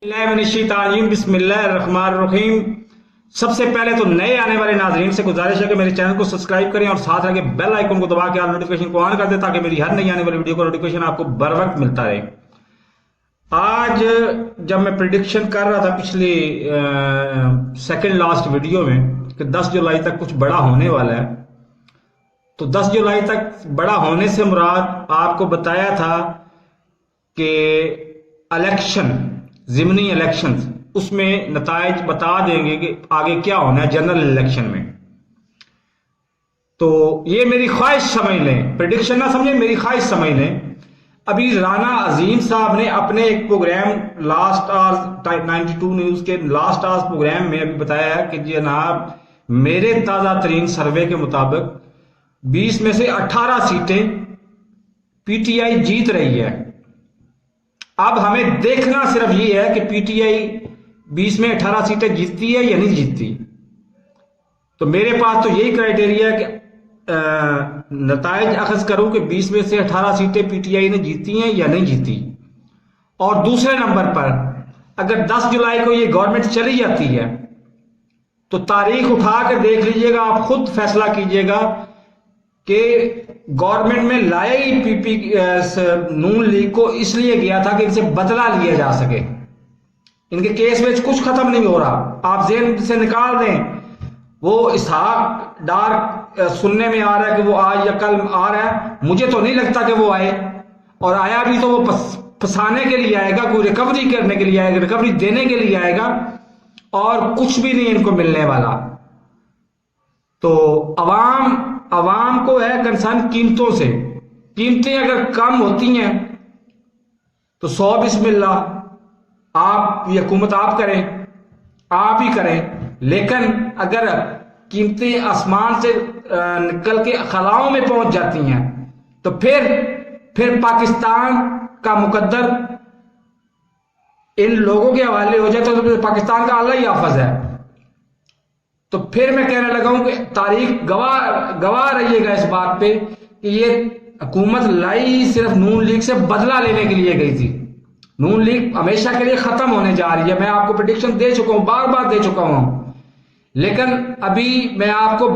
बिस्मिल्लाहिर्रहमानिर्रहीम। सबसे पहले तो नए आने वाले नाजरीन से गुजारिश है कि मेरे चैनल को सब्सक्राइब करें और साथ लगे बेल आइकन को दबा के ऑल नोटिफिकेशन को ऑन कर दें ताकि मेरी हर नई आने वाली वीडियो का नोटिफिकेशन आपको बर वक्त मिलता रहे। आज जब मैं प्रिडिक्शन कर रहा था पिछली सेकंड लास्ट वीडियो में कि 10 जुलाई तक कुछ बड़ा होने वाला है, तो 10 जुलाई तक बड़ा होने से मुराद आपको बताया था कि इलेक्शन, ज़िमनी इलेक्शन, उसमें नताइज बता देंगे कि आगे क्या होना है जनरल इलेक्शन में। तो ये मेरी ख्वाहिश समझ लें, प्रेडिक्शन ना समझें, मेरी ख्वाहिश समझ लें। अभी राना अजीम साहब ने अपने एक प्रोग्राम लास्ट आवर्स 92 न्यूज के लास्ट आवर्स प्रोग्राम में अभी बताया है कि जनाब मेरे ताजा तरीन सर्वे के मुताबिक 20 में से 18 सीटें पीटीआई जीत रही है। अब हमें देखना सिर्फ ये है कि पीटीआई 20 में 18 सीटें जीतती है या नहीं जीतती। तो मेरे पास तो यही क्राइटेरिया है कि नताइज अखज करूं कि 20 में से 18 सीटें पीटीआई ने जीती हैं या नहीं जीती। और दूसरे नंबर पर अगर 10 जुलाई को ये गवर्नमेंट चली जाती है तो तारीख उठा के देख लीजिएगा, आप खुद फैसला कीजिएगा कि गवर्नमेंट में लाया ही पीपी नून लीग को इसलिए गया था कि इनसे बदला लिया जा सके। इनके केस में कुछ खत्म नहीं हो रहा, आप जेहन से निकाल दें। वो इसहाक डार सुनने में आ रहा है कि वो आज या कल आ रहा है, मुझे तो नहीं लगता कि वो आए, और आया भी तो वो फंसाने के लिए आएगा, कोई रिकवरी करने के लिए आएगा, रिकवरी देने के लिए आएगा, और कुछ भी नहीं इनको मिलने वाला। तो अवाम को है कंसर्न कीमतों से। कीमतें अगर कम होती हैं तो 100 बिस्मिल्लाह, आप ये हुकूमत आप करें, आप ही करें। लेकिन अगर कीमतें आसमान से निकल के खलाओं में पहुंच जाती हैं तो फिर पाकिस्तान का मुकद्दर इन लोगों के हवाले हो जाता है, तो पाकिस्तान का अल्लाह ही हाफिज है। तो फिर मैं कहने लगा हूं कि तारीख गवाह रहिएगा इस बात पे कि ये हुकूमत लाई सिर्फ नून लीग से बदला लेने के लिए गई थी। नून लीग हमेशा के लिए खत्म होने जा रही है। मैं आपको प्रेडिक्शन दे चुका हूं, बार बार दे चुका हूं, लेकिन अभी मैं आपको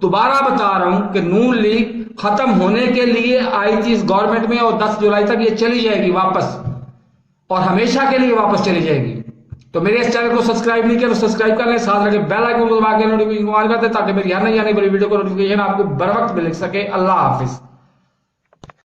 दोबारा बता रहा हूं कि नून लीग खत्म होने के लिए आई थी इस गवर्नमेंट में, और 10 जुलाई तक ये चली जाएगी वापस, और हमेशा के लिए वापस चली जाएगी। तो मेरे इस चैनल को सब्सक्राइब नहीं किया तो सब्सक्राइब कर लें, साथ रखे बेल आइकन को दबा के नोटिफिकेशन ऑन कर दें ताकि मेरी हर नई आने वाली वीडियो को नोटिफिकेशन आपको बर वक्त मिल सके। अल्लाह हाफिज।